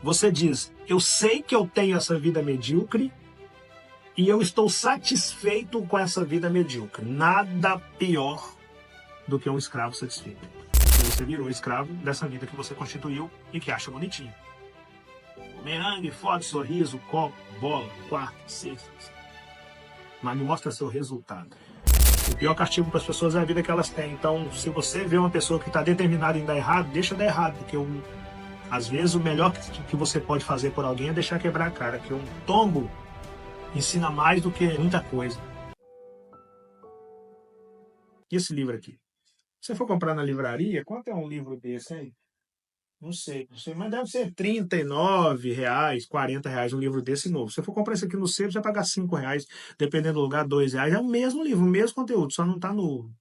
Você diz, eu sei que eu tenho essa vida medíocre e eu estou satisfeito com essa vida medíocre. Nada pior do que um escravo satisfeito. Você virou escravo dessa vida que você constituiu e que acha bonitinho. Merengue, foto, sorriso, copo, bola, quarto, cestas. Mas me mostra seu resultado. O pior castigo para as pessoas é a vida que elas têm. Então, se você vê uma pessoa que está determinada em dar errado, deixa dar errado, porque às vezes o melhor que você pode fazer por alguém é deixar quebrar a cara, que um tombo ensina mais do que muita coisa. E esse livro aqui? Se você for comprar na livraria, quanto é um livro desse aí? Não sei, mas deve ser R$ 39, R$ 40 um livro desse novo. Se você for comprar esse aqui no sebo, você vai pagar R$ 5, dependendo do lugar, R$ 2. É o mesmo livro, o mesmo conteúdo, só não está novo.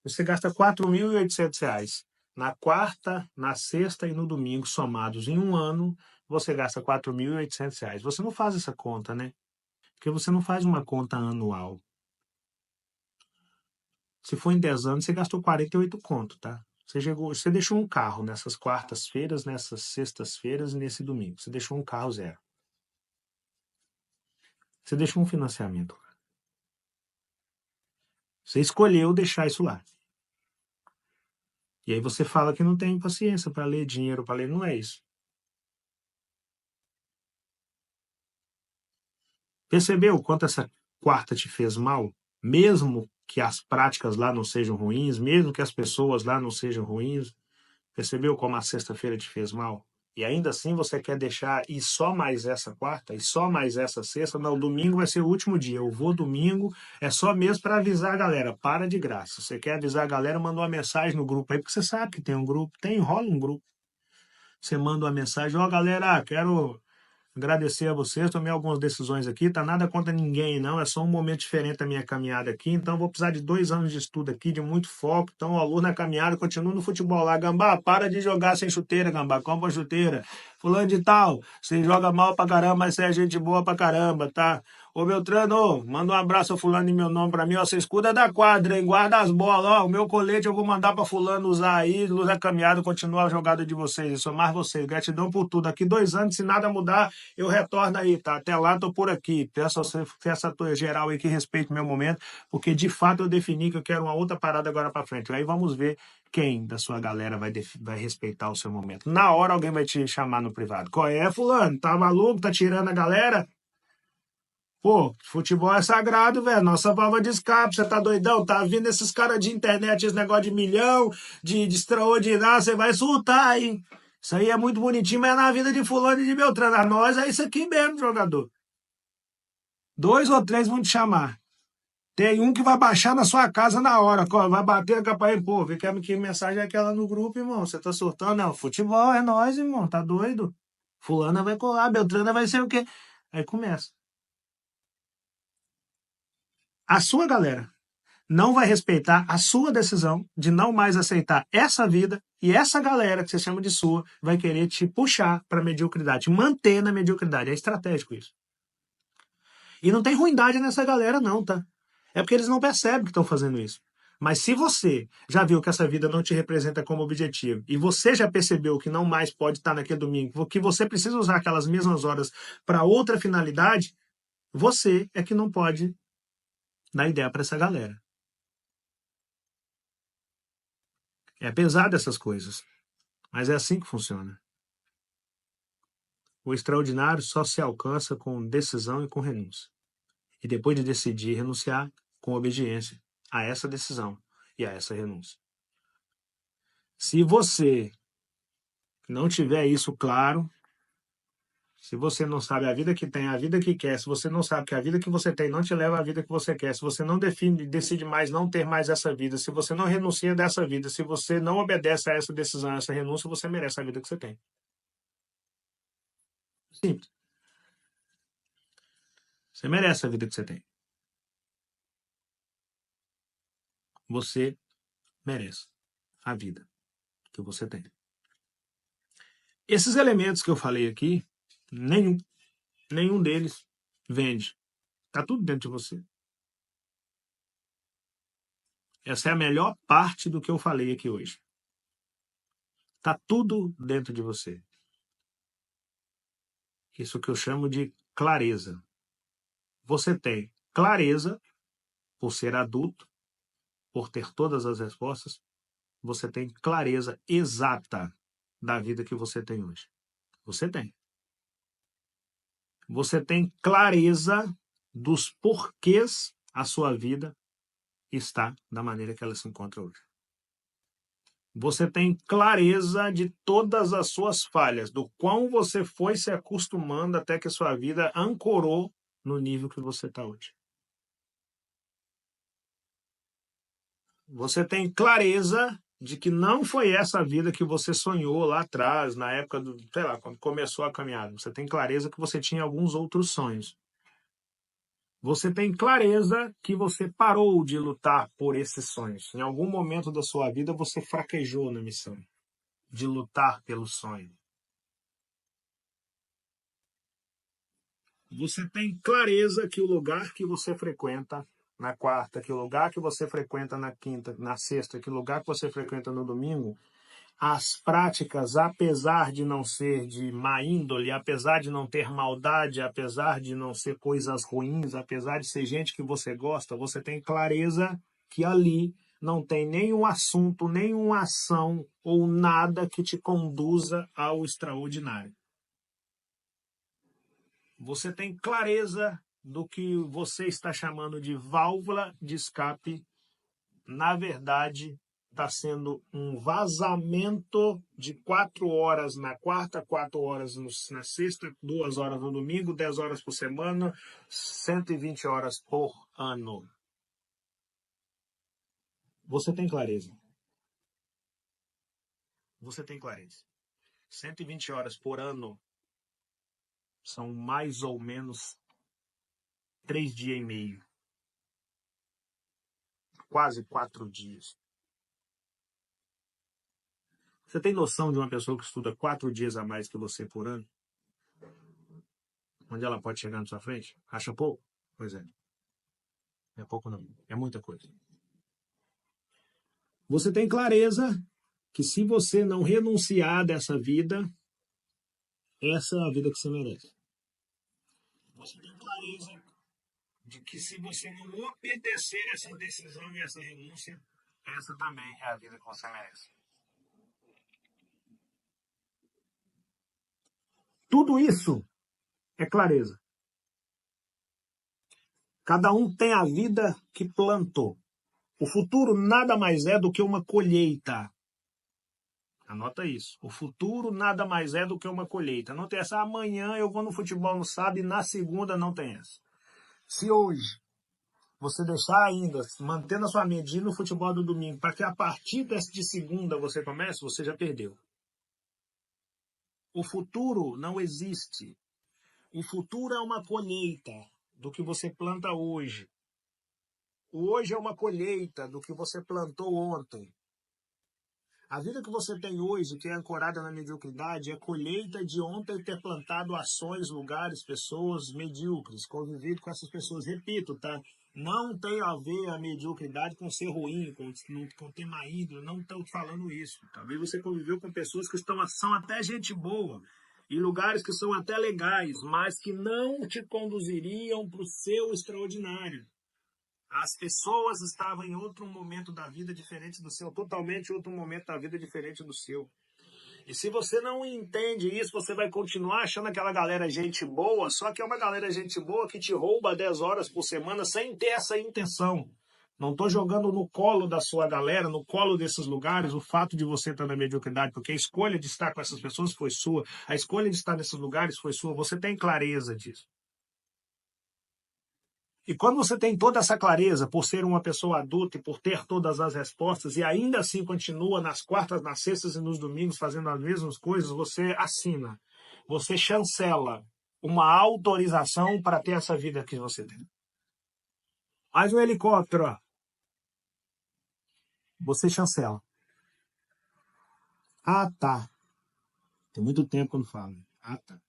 Você gasta R$ 4.800. Na quarta, na sexta e no domingo, somados em um ano, você gasta R$ 4.800. Você não faz essa conta, né? Porque você não faz uma conta anual. Se for em 10 anos, você gastou 48 conto, tá? Você deixou um carro nessas quartas-feiras, nessas sextas-feiras e nesse domingo. Você deixou um carro zero. Você deixou um financiamento. Você escolheu deixar isso lá. E aí você fala que não tem paciência para ler, dinheiro para ler. Não é isso. Percebeu o quanto essa quarta te fez mal? Mesmo que as práticas lá não sejam ruins, mesmo que as pessoas lá não sejam ruins, percebeu como a sexta-feira te fez mal? E ainda assim você quer deixar e só mais essa quarta, e só mais essa sexta? Não, domingo vai ser o último dia. Eu vou domingo, é só mesmo para avisar a galera. Para de graça. Você quer avisar a galera, manda uma mensagem no grupo aí, porque você sabe que tem um grupo. Rola um grupo. Você manda uma mensagem, ó, galera, quero agradecer a vocês, tomei algumas decisões aqui, tá nada contra ninguém não, é só um momento diferente da minha caminhada aqui, então vou precisar de 2 anos de estudo aqui, de muito foco, então a luz na caminhada, continua no futebol lá, Gambá, para de jogar sem chuteira, Gambá, compra chuteira, fulano de tal, você joga mal pra caramba, mas você é gente boa pra caramba, tá? Ô Beltrano, manda um abraço a fulano em meu nome pra mim, ó, vocês cuidam da quadra, hein, guarda as bolas, ó, o meu colete eu vou mandar pra fulano usar aí, luz na caminhada, continua a jogada de vocês, eu sou mais vocês, gratidão por tudo, aqui 2 anos, se nada mudar, eu retorno aí, tá? Até lá, tô por aqui. Peço a você, essa geral aí que respeite meu momento, porque de fato eu defini que eu quero uma outra parada agora pra frente. Aí vamos ver quem da sua galera vai respeitar o seu momento. Na hora alguém vai te chamar no privado. Qual é, fulano? Tá maluco? Tá tirando a galera? Pô, futebol é sagrado, velho. Nossa válvula de escape, você tá doidão? Tá vindo esses caras de internet, esse negócio de milhão, de extraordinário, você vai surtar, hein? Isso aí é muito bonitinho, mas é na vida de fulano e de Beltrano. A nós é isso aqui mesmo, jogador. 2 ou 3 vão te chamar. Tem um que vai baixar na sua casa na hora, vai bater a capa aí, pô, vê que mensagem é aquela no grupo, irmão. Você tá surtando? Não, futebol é nós, irmão, tá doido? Fulana vai colar, Beltrana vai ser o quê? Aí começa. A sua galera não vai respeitar a sua decisão de não mais aceitar essa vida, e essa galera que você chama de sua vai querer te puxar para a mediocridade, te manter na mediocridade. É estratégico isso. E não tem ruindade nessa galera não, tá? É porque eles não percebem que estão fazendo isso. Mas se você já viu que essa vida não te representa como objetivo e você já percebeu que não mais pode estar naquele domingo, que você precisa usar aquelas mesmas horas para outra finalidade, você é que não pode dar ideia para essa galera. É pesado essas coisas, mas é assim que funciona. O extraordinário só se alcança com decisão e com renúncia. E depois de decidir renunciar, com obediência a essa decisão e a essa renúncia. Se você não tiver isso claro, se você não sabe a vida que tem, a vida que quer, se você não sabe que a vida que você tem não te leva à vida que você quer, se você não decide mais não ter mais essa vida, se você não renuncia dessa vida, se você não obedece a essa decisão, a essa renúncia, você merece a vida que você tem. Simples. Você merece a vida que você tem. Você merece a vida que você tem. Esses elementos que eu falei aqui, nenhum deles vende. Está tudo dentro de você. Essa é a melhor parte do que eu falei aqui hoje. Está tudo dentro de você. Isso que eu chamo de clareza. Você tem clareza por ser adulto, por ter todas as respostas. Você tem clareza exata da vida que você tem hoje. Você tem. Você tem clareza dos porquês a sua vida está da maneira que ela se encontra hoje. Você tem clareza de todas as suas falhas, do quão você foi se acostumando até que sua vida ancorou no nível que você está hoje. Você tem clareza de que não foi essa vida que você sonhou lá atrás, na época do, sei lá, quando começou a caminhada. Você tem clareza que você tinha alguns outros sonhos. Você tem clareza que você parou de lutar por esses sonhos. Em algum momento da sua vida você fraquejou na missão de lutar pelo sonho. Você tem clareza que o lugar que você frequenta na quarta, que o lugar que você frequenta na quinta, na sexta, que o lugar que você frequenta no domingo, as práticas, apesar de não ser de má índole, apesar de não ter maldade, apesar de não ser coisas ruins, apesar de ser gente que você gosta, você tem clareza que ali não tem nenhum assunto, nenhuma ação ou nada que te conduza ao extraordinário. Você tem clareza do que você está chamando de válvula de escape, na verdade, está sendo um vazamento de 4 horas na quarta, 4 horas na sexta, 2 horas no domingo, 10 horas por semana, 120 horas por ano. Você tem clareza. Você tem clareza. 120 horas por ano são mais ou menos 3 dias e meio. Quase 4 dias. Você tem noção de uma pessoa que estuda 4 dias a mais que você por ano? Onde ela pode chegar na sua frente? Acha pouco? Pois é. Não é pouco não. É muita coisa. Você tem clareza que se você não renunciar dessa vida, essa é a vida que você merece. Você tem clareza de que se você não obedecer essa decisão e essa renúncia, essa também é a vida que você merece. Tudo isso é clareza. Cada um tem a vida que plantou. O futuro nada mais é do que uma colheita. Anota isso. O futuro nada mais é do que uma colheita. Não tem essa, amanhã eu vou no futebol no sábado e na segunda não tem essa. Se hoje você deixar ainda, mantendo a sua mente no futebol do domingo, para que a partir de segunda você comece, você já perdeu. O futuro não existe. O futuro é uma colheita do que você planta hoje. O hoje é uma colheita do que você plantou ontem. A vida que você tem hoje, que é ancorada na mediocridade, é colheita de ontem ter plantado ações, lugares, pessoas medíocres, convivido com essas pessoas. Repito, tá? Não tem a ver a mediocridade com ser ruim, com ter má índole, não estou falando isso. Talvez você conviveu com pessoas que são até gente boa, e lugares que são até legais, mas que não te conduziriam para o seu extraordinário. As pessoas estavam em outro momento da vida diferente do seu, totalmente outro momento da vida diferente do seu. E se você não entende isso, você vai continuar achando aquela galera gente boa, só que é uma galera gente boa que te rouba 10 horas por semana sem ter essa intenção. Não estou jogando no colo da sua galera, no colo desses lugares, o fato de você estar na mediocridade, porque a escolha de estar com essas pessoas foi sua, a escolha de estar nesses lugares foi sua, você tem clareza disso. E quando você tem toda essa clareza, por ser uma pessoa adulta e por ter todas as respostas, e ainda assim continua nas quartas, nas sextas e nos domingos fazendo as mesmas coisas, você assina, você chancela uma autorização para ter essa vida que você tem. Mais um helicóptero, você chancela. Ah, tá. Tem muito tempo que eu não falo. Ah, tá.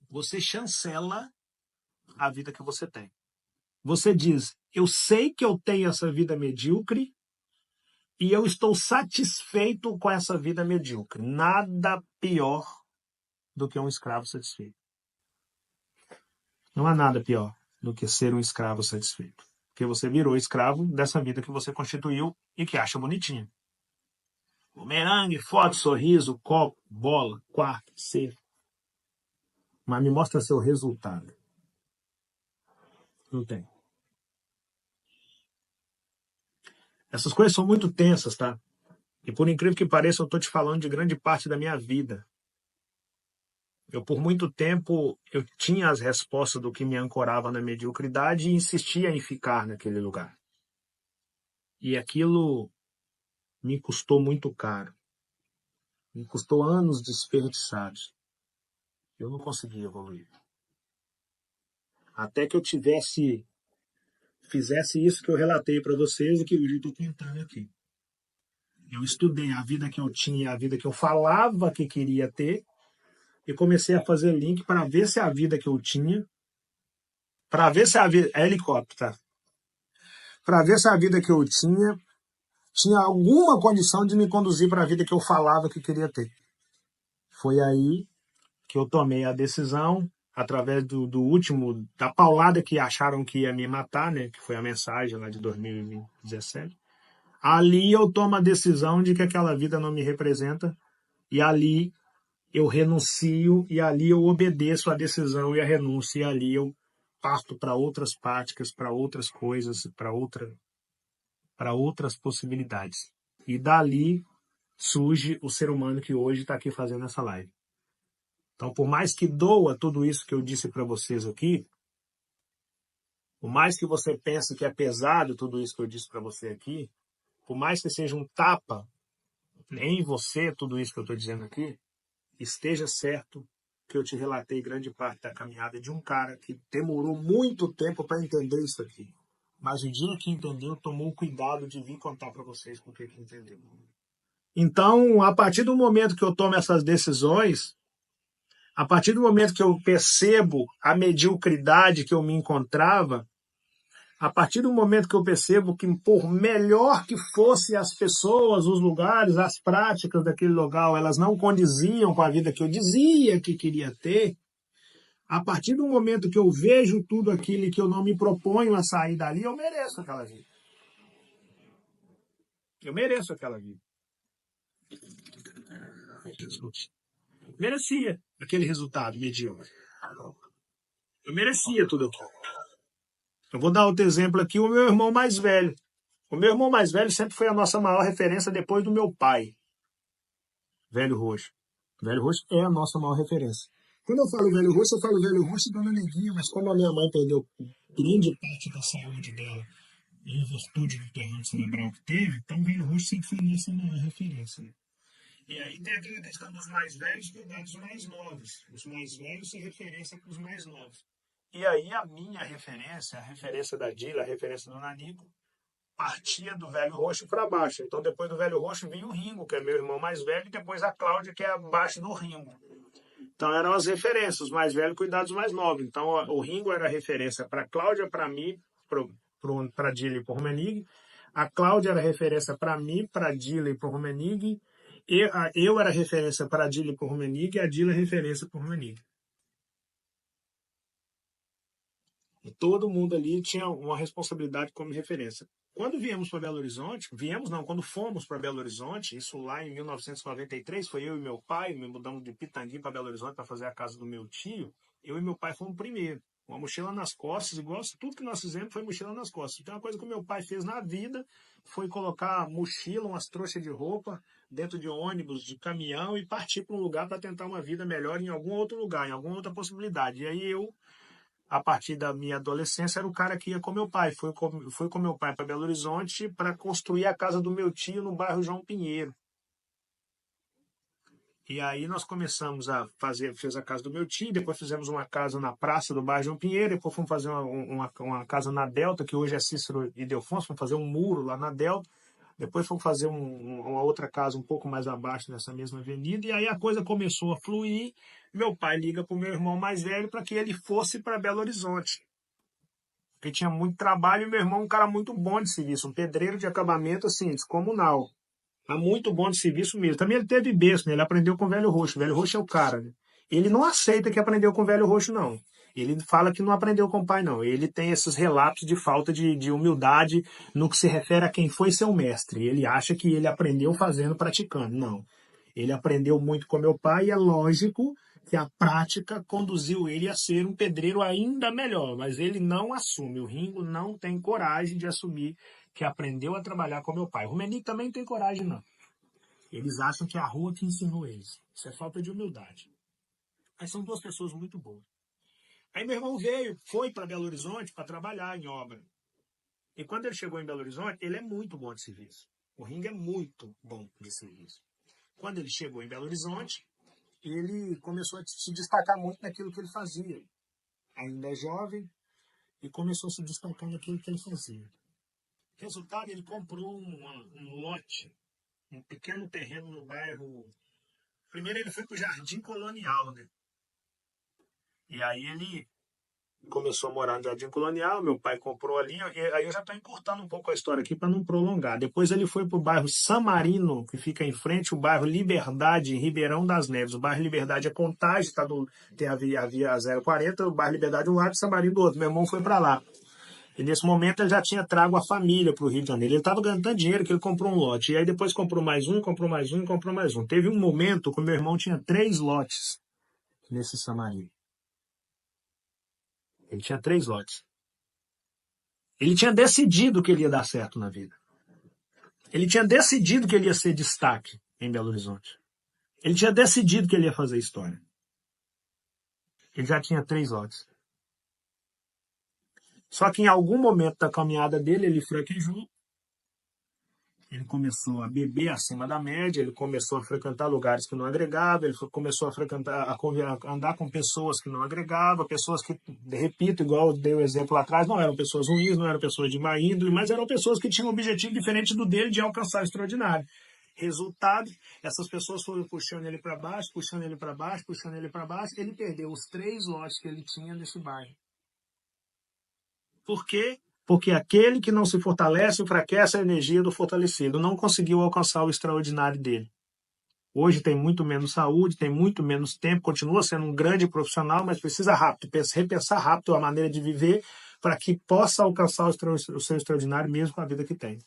Você chancela a vida que você tem. Você diz, eu sei que eu tenho essa vida medíocre, E eu estou satisfeito com essa vida medíocre. Nada pior do que um escravo satisfeito. Não há nada pior do que ser um escravo satisfeito. Porque você virou escravo dessa vida que você constituiu e que acha bonitinha. Bumerangue, foto, sorriso, copo, bola, quarto, cerco. Mas me mostra seu resultado. Não tem. Essas coisas são muito tensas, tá? E por incrível que pareça, eu estou te falando de grande parte da minha vida. Eu, por muito tempo, eu tinha as respostas do que me ancorava na mediocridade e insistia em ficar naquele lugar. E aquilo me custou muito caro. Me custou anos desperdiçados. Eu não consegui evoluir. Até que eu fizesse isso que eu relatei para vocês e que hoje eu estou contando aqui. Eu estudei a vida que eu tinha, a vida que eu falava que queria ter, e comecei a fazer link para ver se a vida que eu tinha, para ver se a vida. É helicóptero, tá? Para ver se a vida que eu tinha alguma condição de me conduzir para a vida que eu falava que queria ter. Foi aí que eu tomei a decisão, através do último, da paulada que acharam que ia me matar, né? Que foi a mensagem lá de 2017. Ali eu tomo a decisão de que aquela vida não me representa, e ali eu renuncio, e ali eu obedeço a decisão e a renúncia, e ali eu parto para outras práticas, para outras coisas, para outras possibilidades. E dali surge o ser humano que hoje está aqui fazendo essa live. Então, por mais que doa tudo isso que eu disse para vocês aqui, por mais que você pense que é pesado tudo isso que eu disse para você aqui, por mais que seja um tapa em você tudo isso que eu estou dizendo aqui, esteja certo que eu te relatei grande parte da caminhada de um cara que demorou muito tempo para entender isso aqui. Mas o dia que entendeu, tomou o cuidado de vir contar para vocês com o que entendeu. Então, a partir do momento que eu tomo essas decisões, a partir do momento que eu percebo a mediocridade que eu me encontrava, a partir do momento que eu percebo que, por melhor que fossem as pessoas, os lugares, as práticas daquele local, elas não condiziam com a vida que eu dizia que queria ter, a partir do momento que eu vejo tudo aquilo e que eu não me proponho a sair dali, eu mereço aquela vida. Eu mereço aquela vida. Merecia aquele resultado medíocre. Eu merecia tudo aquilo. Eu vou dar outro exemplo aqui, o meu irmão mais velho. O meu irmão mais velho sempre foi a nossa maior referência depois do meu pai, Velho Roxo. Velho Roxo é a nossa maior referência. Quando eu falo Velho Roxo, eu falo Velho Roxo e Dona Neguinha, mas como a minha mãe perdeu grande parte da saúde dela em virtude do derrame cerebral que teve, então Velho Roxo sempre foi a nossa maior referência. Né? E aí tem aquela questão dos mais velhos cuidar dos mais novos. Os mais velhos ser referência para os mais novos. E aí a minha referência, a referência da Dila, a referência do Nanico, partia do Velho Roxo para baixo. Então depois do Velho Roxo vinha o Ringo, que é meu irmão mais velho, e depois a Cláudia, que é abaixo do Ringo. Então eram as referências, os mais velhos cuidaram dos mais novos. Então o Ringo era referência para a Cláudia, para mim, para a Dila e para o Romenig. A Cláudia era referência para mim, para a Dila e para o Romenig. Eu era referência para a Dila e para o Romenig, e a Dila referência para o Romenig. E todo mundo ali tinha uma responsabilidade como referência. Quando viemos para Belo Horizonte, quando fomos para Belo Horizonte, isso lá em 1993, foi eu e meu pai, me mudamos de Pitangui para Belo Horizonte para fazer a casa do meu tio, eu e meu pai fomos primeiro. Uma mochila nas costas, igual tudo que nós fizemos foi mochila nas costas. Então, uma coisa que o meu pai fez na vida foi colocar mochila, umas trouxas de roupa, dentro de ônibus, de caminhão, e partir para um lugar para tentar uma vida melhor em algum outro lugar, em alguma outra possibilidade. E aí eu, a partir da minha adolescência, era o cara que ia com meu pai. Fui com meu pai para Belo Horizonte para construir a casa do meu tio no bairro João Pinheiro. E aí nós começamos a fez a casa do meu tio, depois fizemos uma casa na praça do bairro João Pinheiro, depois fomos fazer uma casa na Delta, que hoje é Cícero e Delfonso, fomos fazer um muro lá na Delta, depois fomos fazer uma outra casa um pouco mais abaixo nessa mesma avenida, e aí a coisa começou a fluir. Meu pai liga para o meu irmão mais velho para que ele fosse para Belo Horizonte. porque tinha muito trabalho e meu irmão é um cara muito bom de serviço, um pedreiro de acabamento, assim, descomunal. Mas muito bom de serviço mesmo. Também ele teve berço, né? Ele aprendeu com o Velho Roxo. O Velho Roxo é o cara, né? Ele não aceita que aprendeu com o Velho Roxo, não. Ele fala que não aprendeu com o pai, não. Ele tem esses relatos de falta de humildade no que se refere a quem foi seu mestre. Ele acha que ele aprendeu fazendo, praticando. Não. Ele aprendeu muito com meu pai e é lógico que a prática conduziu ele a ser um pedreiro ainda melhor, mas ele não assume. O Ringo não tem coragem de assumir que aprendeu a trabalhar com meu pai. O Rumenique também não tem coragem, não. Eles acham que é a rua que ensinou eles. Isso é falta de humildade. Mas são duas pessoas muito boas. Aí meu irmão veio, foi para Belo Horizonte para trabalhar em obra. E quando ele chegou em Belo Horizonte, ele é muito bom de serviço. O Ringo é muito bom de serviço. Quando ele chegou em Belo Horizonte, ele começou a se destacar muito naquilo que ele fazia. Ainda é jovem e começou a se destacar naquilo que ele fazia. Resultado, ele comprou um lote, um pequeno terreno no bairro. Primeiro ele foi para o Jardim Colonial, né? E aí ele começou a morar no Jardim Colonial, meu pai comprou ali, aí eu já estou encurtando um pouco a história aqui para não prolongar. Depois ele foi para o bairro San Marino, que fica em frente ao bairro Liberdade, em Ribeirão das Neves. O bairro Liberdade é Contagem, tem a via 040, o bairro Liberdade de um lado e San Marino do outro. Meu irmão foi para lá. E nesse momento ele já tinha trago a família para o Rio de Janeiro. Ele estava ganhando tanto dinheiro que ele comprou um lote. E aí depois comprou mais um, comprou mais um, comprou mais um. Teve um momento que o meu irmão tinha 3 lotes nesse San Marino. Ele tinha 3 lotes. Ele tinha decidido que ele ia dar certo na vida. Ele tinha decidido que ele ia ser destaque em Belo Horizonte. Ele tinha decidido que ele ia fazer história. Ele já tinha 3 lotes. Só que em algum momento da caminhada dele, ele fraquejou. Ele começou a beber acima da média, ele começou a frequentar lugares que não agregavam, ele começou a frequentar, a andar com pessoas que não agregavam, pessoas que, repito, igual eu dei o exemplo lá atrás, não eram pessoas ruins, não eram pessoas de má índole, mas eram pessoas que tinham um objetivo diferente do dele de alcançar o extraordinário. Resultado, essas pessoas foram puxando ele para baixo, puxando ele para baixo, puxando ele para baixo, ele perdeu os 3 lotes que ele tinha nesse bairro. Por quê? Porque aquele que não se fortalece enfraquece a energia do fortalecido. Não conseguiu alcançar o extraordinário dele. Hoje tem muito menos saúde, tem muito menos tempo, continua sendo um grande profissional, mas precisa rápido, repensar rápido a maneira de viver para que possa alcançar o seu extraordinário mesmo com a vida que tem.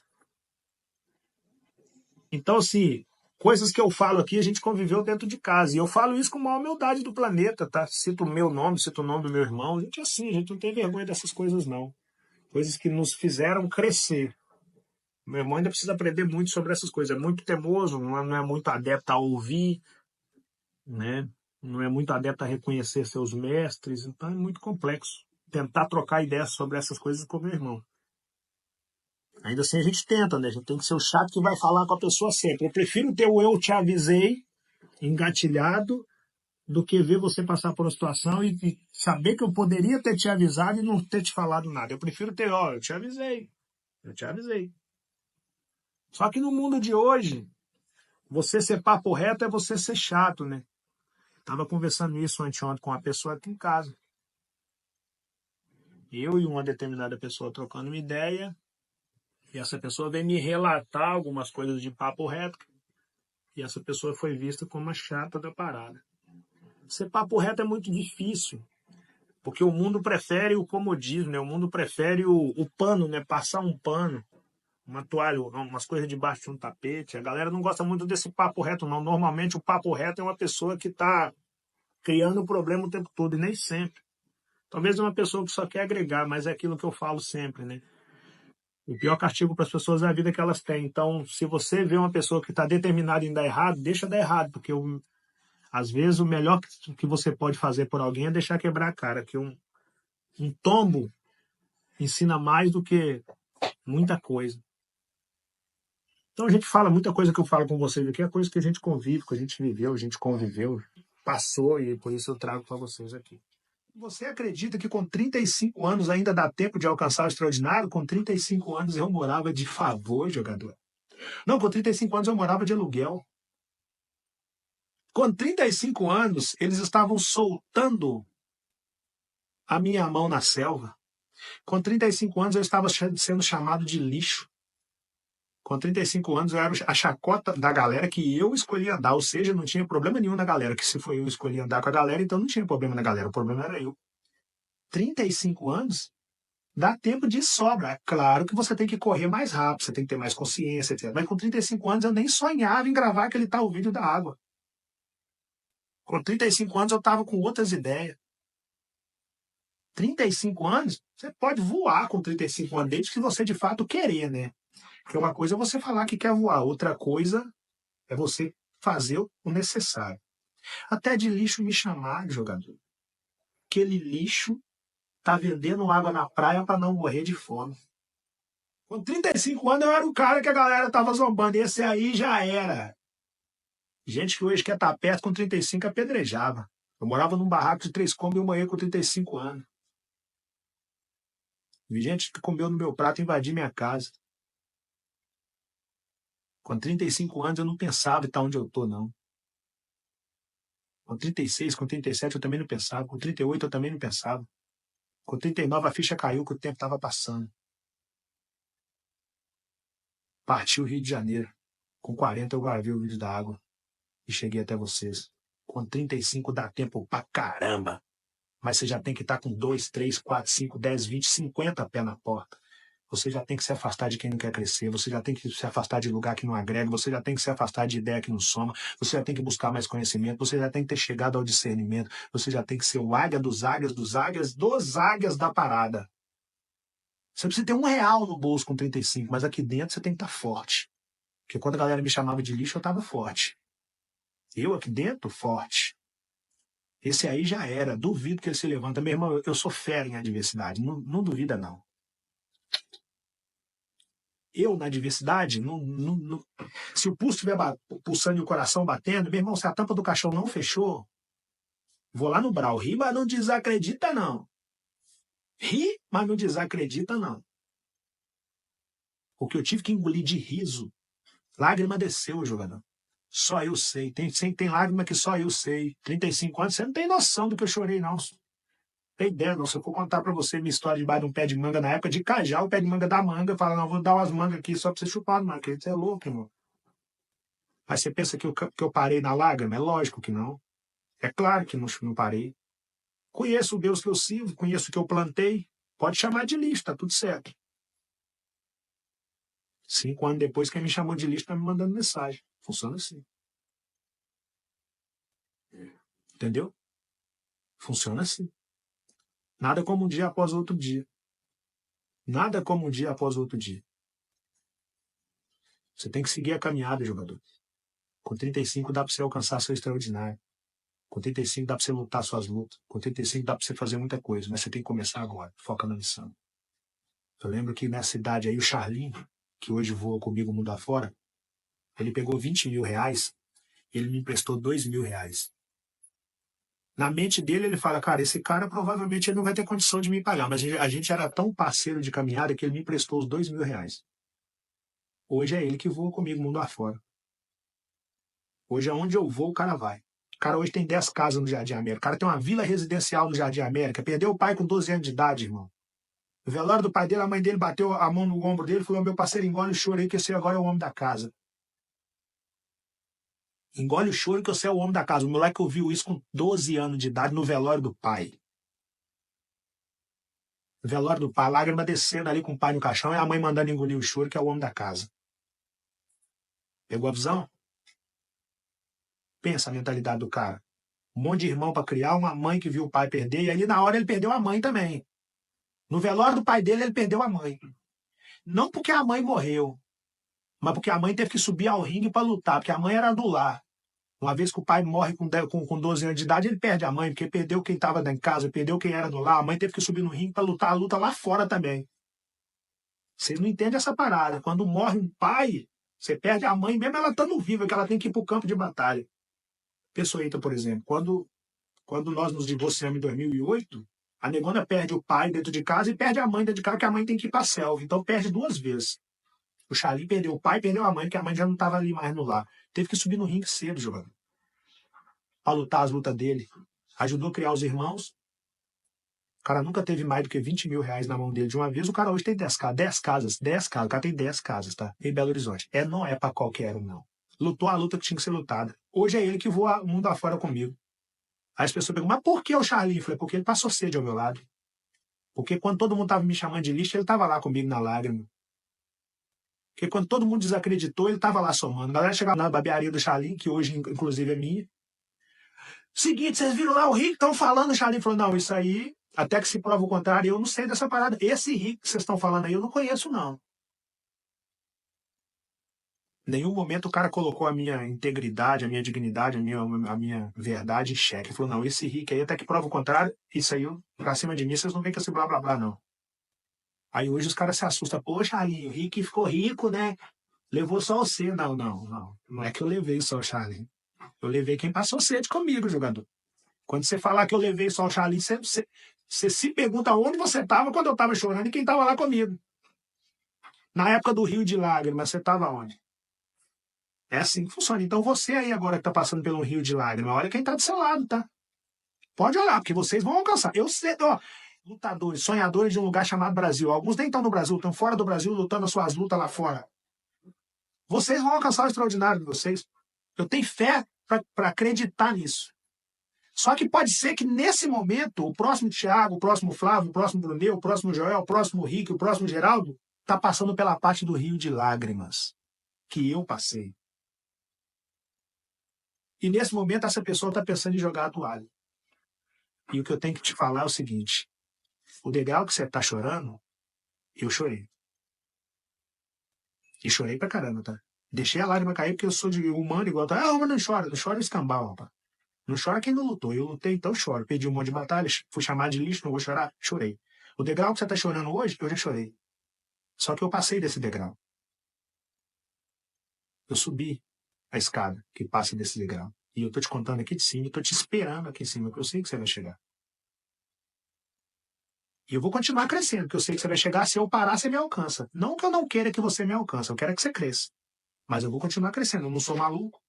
Então, assim, coisas que eu falo aqui, a gente conviveu dentro de casa. E eu falo isso com a maior humildade do planeta, tá? Cito o meu nome, cito o nome do meu irmão. A gente é assim, a gente não tem vergonha dessas coisas, não. Coisas que nos fizeram crescer. Meu irmão ainda precisa aprender muito sobre essas coisas. É muito teimoso, não é muito adepto a ouvir, né? Não é muito adepto a reconhecer seus mestres. Então é muito complexo tentar trocar ideias sobre essas coisas com meu irmão. Ainda assim a gente tenta, né? A gente tem que ser o chato que vai falar com a pessoa sempre. Eu prefiro ter o eu te avisei engatilhado do que ver você passar por uma situação e saber que eu poderia ter te avisado e não ter te falado nada. Eu prefiro ter, ó, eu te avisei. Eu te avisei. Só que no mundo de hoje, você ser papo reto é você ser chato, né? Tava conversando isso anteontem com uma pessoa aqui em casa. Eu e uma determinada pessoa trocando uma ideia, e essa pessoa veio me relatar algumas coisas de papo reto, e essa pessoa foi vista como uma chata da parada. Ser papo reto é muito difícil, porque o mundo prefere o comodismo, né? O mundo prefere o pano, né? Passar um pano, uma toalha, umas coisas debaixo de um tapete. A galera não gosta muito desse papo reto, não. Normalmente o papo reto é uma pessoa que está criando problema o tempo todo, e nem sempre. Talvez é uma pessoa que só quer agregar, mas é aquilo que eu falo sempre, né? O pior castigo para as pessoas é a vida que elas têm. Então, se você vê uma pessoa que está determinada em dar errado, deixa dar errado, porque às vezes o melhor que você pode fazer por alguém é deixar quebrar a cara, que um tombo ensina mais do que muita coisa. Então a gente fala, muita coisa que eu falo com vocês aqui é coisa que a gente convive, que a gente viveu, a gente conviveu, passou, e por isso eu trago para vocês aqui. Você acredita que com 35 anos ainda dá tempo de alcançar o extraordinário? Com 35 anos eu morava de favor, jogador. Não, com 35 anos eu morava de aluguel. Com 35 anos, eles estavam soltando a minha mão na selva. Com 35 anos eu estava sendo chamado de lixo. Com 35 anos eu era a chacota da galera que eu escolhi andar, ou seja, não tinha problema nenhum na galera, que se foi eu escolhi andar com a galera, então não tinha problema na galera, o problema era eu. 35 anos dá tempo de sobra. É claro que você tem que correr mais rápido, você tem que ter mais consciência, etc. Mas com 35 anos eu nem sonhava em gravar aquele tal vídeo da água. Com 35 anos eu estava com outras ideias. 35 anos, você pode voar com 35 anos, desde que você de fato querer, né? Porque uma coisa é você falar que quer voar, outra coisa é você fazer o necessário. Até de lixo me chamar de jogador. Aquele lixo tá vendendo água na praia para não morrer de fome. Com 35 anos eu era o cara que a galera tava zombando. Esse aí já era. Gente que hoje quer estar perto com 35 apedrejava. Eu morava num barraco de 3 cômodos e eu morri com 35 anos. Vi gente que comeu no meu prato e invadiu minha casa. Com 35 anos eu não pensava em estar onde eu tô, não. Com 36, com 37 eu também não pensava. Com 38 eu também não pensava. Com 39 a ficha caiu que o tempo estava passando. Parti o Rio de Janeiro. Com 40 eu gravei o vídeo da água. E cheguei até vocês. Com 35 dá tempo pra caramba. Mas você já tem que estar com 2, 3, 4, 5, 10, 20, 50 pés na porta. Você já tem que se afastar de quem não quer crescer, você já tem que se afastar de lugar que não agrega, você já tem que se afastar de ideia que não soma, você já tem que buscar mais conhecimento, você já tem que ter chegado ao discernimento, você já tem que ser o águia dos águias, dos águias da parada. Você precisa ter R$ 1 no bolso com 35, mas aqui dentro você tem que estar forte. Porque quando a galera me chamava de lixo, eu estava forte. Eu aqui dentro, forte. Esse aí já era. Duvido que ele se levanta. Meu irmão, eu sou fera em adversidade. Não, não duvida, não. Eu, na adversidade, não. Se o pulso estiver pulsando e o coração batendo, meu irmão, se a tampa do caixão não fechou, vou lá no Brau. Ri, mas não desacredita, não. Ri, mas não desacredita, não. O que eu tive que engolir de riso, lágrima desceu, jogador. Só eu sei. Tem lágrima que só eu sei. 35 anos, você não tem noção do que eu chorei, não. Tem ideia, não. Se eu for contar pra você minha história debaixo de um pé de manga na época de Cajá, o pé de manga da manga, fala, não, vou dar umas mangas aqui só pra você chupar, mano. Você é louco, irmão. Mas você pensa que eu parei na lágrima? É lógico que não. É claro que não parei. Conheço o Deus que eu sirvo, conheço o que eu plantei. Pode chamar de lixo, tá tudo certo. 5 anos depois, quem me chamou de lixo tá me mandando mensagem. Funciona assim. Entendeu? Funciona assim. Nada como um dia após outro dia. Nada como um dia após outro dia. Você tem que seguir a caminhada, jogador. Com 35 dá para você alcançar seu extraordinário. Com 35 dá para você lutar suas lutas. Com 35 dá para você fazer muita coisa, mas você tem que começar agora. Foca na missão. Eu lembro que nessa idade aí, o Charlinho, que hoje voa comigo mundo afora, ele pegou R$ 20.000 e ele me emprestou R$ 2.000. Na mente dele, ele fala, cara, esse cara provavelmente ele não vai ter condição de me pagar, mas a gente era tão parceiro de caminhada que ele me emprestou os R$ 2.000. Hoje é ele que voa comigo mundo afora. Hoje, aonde eu vou, o cara vai. O cara hoje tem 10 casas no Jardim América. O cara tem uma vila residencial no Jardim América. Perdeu o pai com 12 anos de idade, irmão. No velório do pai dele, a mãe dele bateu a mão no ombro dele e falou, meu parceiro, engole o choro aí que você agora é o homem da casa. Engole o choro que você é o homem da casa. O moleque ouviu isso com 12 anos de idade no velório do pai. No velório do pai, a lágrima descendo ali com o pai no caixão e a mãe mandando engolir o choro que é o homem da casa. Pegou a visão? Pensa a mentalidade do cara. Um monte de irmão para criar, uma mãe que viu o pai perder, e ali na hora ele perdeu a mãe também. No velório do pai dele, ele perdeu a mãe. Não porque a mãe morreu, mas porque a mãe teve que subir ao ringue para lutar, porque a mãe era do lar. Uma vez que o pai morre com 12 anos de idade, ele perde a mãe, porque perdeu quem estava em casa, perdeu quem era do lar. A mãe teve que subir no ringue para lutar a luta lá fora também. Vocês não entendem essa parada. Quando morre um pai, você perde a mãe, mesmo ela estando viva, que ela tem que ir para o campo de batalha. Pessoita, por exemplo, quando nós nos divorciamos em 2008, a negona perde o pai dentro de casa e perde a mãe dentro de casa, que a mãe tem que ir para a selva. Então perde 2 vezes. O Charlie perdeu o pai e perdeu a mãe, porque a mãe já não estava ali mais no lar. Teve que subir no ringue cedo, jogador. Para lutar as lutas dele. Ajudou a criar os irmãos. O cara nunca teve mais do que 20 mil reais na mão dele de uma vez. O cara hoje tem 10 casas. 10 casas. 10 casas. O cara tem 10 casas, tá? Em Belo Horizonte. Não é pra qualquer um, não. Lutou a luta que tinha que ser lutada. Hoje é ele que voa o mundo afora comigo. Aí as pessoas perguntam, mas por que o Charlinho? Eu falei, porque ele passou sede ao meu lado. Porque quando todo mundo tava me chamando de lixo, ele tava lá comigo na lágrima. Porque quando todo mundo desacreditou, ele tava lá somando. A galera chegava na barbearia do Charlinho, que hoje, inclusive, é minha. Seguinte, vocês viram lá o Rick, estão falando, o Charlinho falou, não, isso aí, até que se prova o contrário, eu não sei dessa parada. Esse Rick que vocês estão falando aí, eu não conheço, não. Em nenhum momento o cara colocou a minha integridade, a minha dignidade, a minha verdade em xeque. Ele falou, não, esse Rick aí, até que prova o contrário, isso aí, pra cima de mim, vocês não vêm com esse blá blá blá, não. Aí hoje os caras se assustam, poxa, Charlinho, o Rick ficou rico, né? Levou só você. Não, não, não. Não é que eu levei só o Charlinho. Eu levei quem passou sede comigo, jogador. Quando você falar que eu levei só o Charlinho, você se pergunta onde você estava quando eu estava chorando e quem estava lá comigo. Na época do Rio de Lágrimas, você estava onde? É assim que funciona. Então você aí agora que está passando pelo Rio de Lágrimas, olha quem está do seu lado, tá? Pode olhar, porque vocês vão alcançar. Eu sei, ó, lutadores, sonhadores de um lugar chamado Brasil. Alguns nem estão no Brasil, estão fora do Brasil lutando as suas lutas lá fora. Vocês vão alcançar o extraordinário de vocês. Eu tenho fé para acreditar nisso. Só que pode ser que nesse momento, o próximo Thiago, o próximo Flávio, o próximo Brunel, o próximo Joel, o próximo Rick, o próximo Geraldo, está passando pela parte do Rio de Lágrimas que eu passei. E nesse momento essa pessoa está pensando em jogar a toalha. E o que eu tenho que te falar é o seguinte, o degrau que você está chorando, eu chorei. E chorei pra caramba, tá? Deixei a lágrima cair porque eu sou de humano igual. Tá? Ah, mas não chora o escambau, rapaz. Não chora quem não lutou. Eu lutei, então choro. Perdi um monte de batalhas, fui chamado de lixo, não vou chorar? Chorei. O degrau que você tá chorando hoje, eu já chorei. Só que eu passei desse degrau. Eu subi a escada que passa desse degrau. E eu tô te contando aqui de cima, eu tô te esperando aqui em cima, porque eu sei que você vai chegar. E eu vou continuar crescendo, porque eu sei que você vai chegar. Se eu parar, você me alcança. Não que eu não queira que você me alcance, eu quero que você cresça. Mas eu vou continuar crescendo, eu não sou maluco.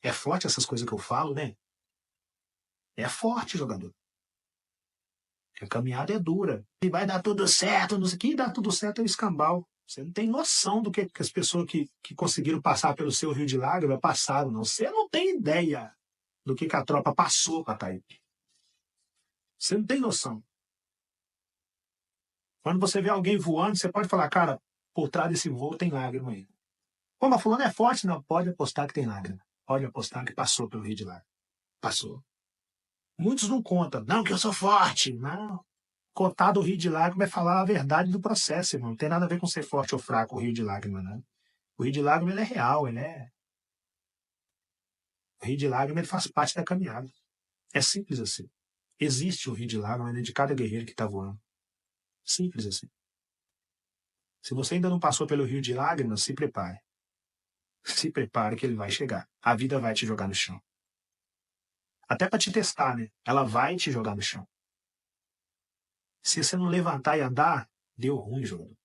É forte essas coisas que eu falo, né? É forte, jogador. A caminhada é dura. E vai dar tudo certo, não sei o que, dá tudo certo é o escambau. Você não tem noção do que as pessoas que conseguiram passar pelo seu Rio de Lágrimas passaram, não. Você não tem ideia do que a tropa passou para Taípe. Você não tem noção. Quando você vê alguém voando, você pode falar, cara, por trás desse voo tem lágrima aí. Pô, mas fulano é forte? Não, pode apostar que tem lágrima. Pode apostar que passou pelo Rio de Lágrimas. Passou. Muitos não contam. Não, que eu sou forte. Não. Contar do Rio de Lágrimas é falar a verdade do processo, irmão. Não tem nada a ver com ser forte ou fraco o Rio de Lágrimas, né? O Rio de Lágrimas ele é real, ele é... O Rio de Lágrimas ele faz parte da caminhada. É simples assim. Existe o Rio de Lágrimas de cada guerreiro que está voando. Simples assim. Se você ainda não passou pelo Rio de Lágrimas, se prepare. Se prepare que ele vai chegar. A vida vai te jogar no chão. Até para te testar, né? Ela vai te jogar no chão. Se você não levantar e andar, deu ruim, jogador.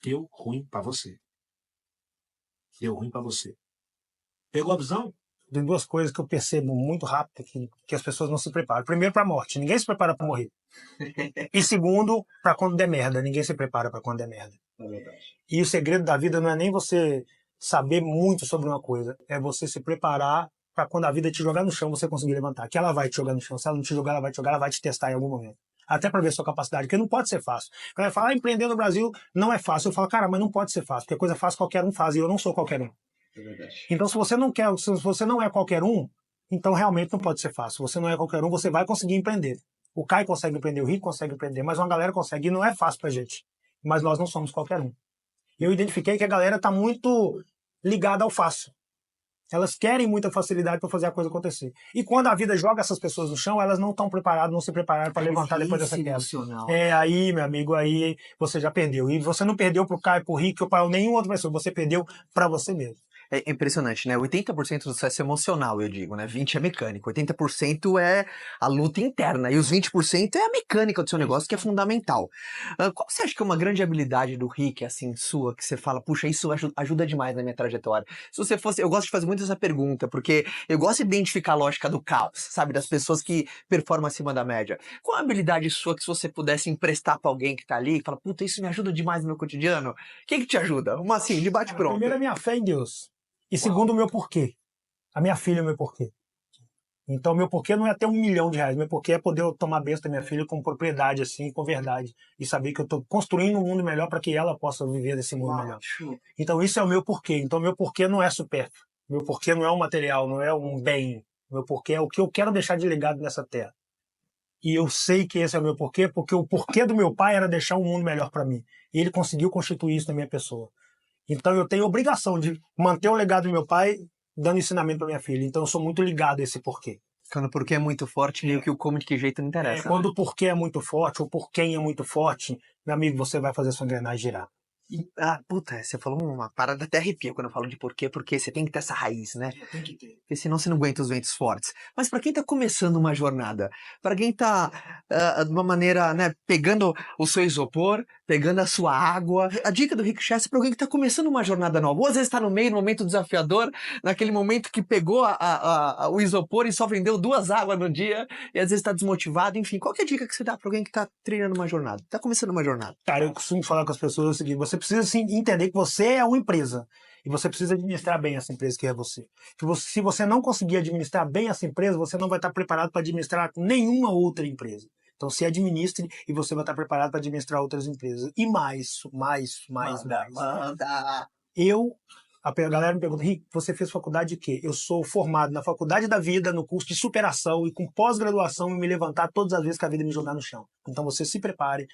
Deu ruim para você. Deu ruim para você. Pegou a visão? Tem duas coisas que eu percebo muito rápido que as pessoas não se preparam. Primeiro, para a morte. Ninguém se prepara para morrer. E segundo, para quando der merda. Ninguém se prepara para quando der merda. É verdade. E o segredo da vida não é nem você saber muito sobre uma coisa. É você se preparar para quando a vida te jogar no chão, você conseguir levantar. Que ela vai te jogar no chão. Se ela não te jogar, ela vai te jogar, ela vai te testar em algum momento. Até para ver sua capacidade, porque não pode ser fácil. Quando eu falo, empreender no Brasil não é fácil. Eu falo, cara, mas não pode ser fácil, porque coisa fácil qualquer um faz, e eu não sou qualquer um. É verdade. Então, se você não é qualquer um, então realmente não pode ser fácil. Se você não é qualquer um, você vai conseguir empreender. O Caio consegue empreender, o Rico consegue empreender, mas uma galera consegue, e não é fácil pra gente. Mas nós não somos qualquer um. Eu identifiquei que a galera tá muito ligada ao fácil. Elas querem muita facilidade para fazer a coisa acontecer. E quando a vida joga essas pessoas no chão, elas não estão preparadas, não se prepararam para levantar depois dessa queda. Aí, meu amigo, aí você já perdeu. E você não perdeu pro Caio, pro Rick ou para nenhuma outra pessoa, você perdeu para você mesmo. É impressionante, né? 80% do sucesso é emocional, eu digo, né? 20% é mecânico, 80% é a luta interna, e os 20% é a mecânica do seu negócio, que é fundamental. Qual você acha que é uma grande habilidade do Rick, assim, sua, que você fala, puxa, isso ajuda demais na minha trajetória? Se você fosse, eu gosto de fazer muito essa pergunta, porque eu gosto de identificar a lógica do caos, sabe? Das pessoas que performam acima da média. Qual a habilidade sua que se você pudesse emprestar pra alguém que tá ali, e fala, puta, isso me ajuda demais no meu cotidiano? Quem que te ajuda? Uma assim, de bate pronto. Primeiro, a minha fé em Deus. E segundo, o meu porquê. A minha filha é o meu porquê. Então, meu porquê não é ter R$1 milhão. Meu porquê é poder tomar benção da minha filha com propriedade, assim, com verdade. E saber que eu estou construindo um mundo melhor para que ela possa viver desse mundo melhor. Então, isso é o meu porquê. Então, meu porquê não é supérfluo. Meu porquê não é um material, não é um bem. Meu porquê é o que eu quero deixar de legado nessa terra. E eu sei que esse é o meu porquê, porque o porquê do meu pai era deixar um mundo melhor para mim. E ele conseguiu constituir isso na minha pessoa. Então, eu tenho a obrigação de manter o legado do meu pai, dando ensinamento para minha filha. Então eu sou muito ligado a esse porquê. Quando o porquê é muito forte, meio que o como de que jeito não interessa. Quando o porquê é muito forte, ou por quem é muito forte, meu amigo, você vai fazer sua engrenagem girar. Puta, você falou uma parada até arrepia quando eu falo de porquê, porque você tem que ter essa raiz, né? Tem que ter. Porque senão você não aguenta os ventos fortes. Mas pra quem tá começando uma jornada, pra quem tá de uma maneira, né, pegando o seu isopor, pegando a sua água, a dica do Rick Chester é pra alguém que tá começando uma jornada nova, ou às vezes tá no meio, no momento desafiador, naquele momento que pegou o isopor e só vendeu 2 águas no dia, e às vezes tá desmotivado, enfim, qual que é a dica que você dá pra alguém que tá treinando uma jornada, tá começando uma jornada? Cara, eu costumo falar com as pessoas o seguinte: você precisa sim, entender que você é uma empresa. E você precisa administrar bem essa empresa que é você. Se você não conseguir administrar bem essa empresa, você não vai estar preparado para administrar nenhuma outra empresa. Então, se administre e você vai estar preparado para administrar outras empresas. E mais. A galera me pergunta, Rick, você fez faculdade de quê? Eu sou formado na faculdade da vida, no curso de superação e com pós-graduação em me levantar todas as vezes que a vida me jogar no chão. Então você se prepare.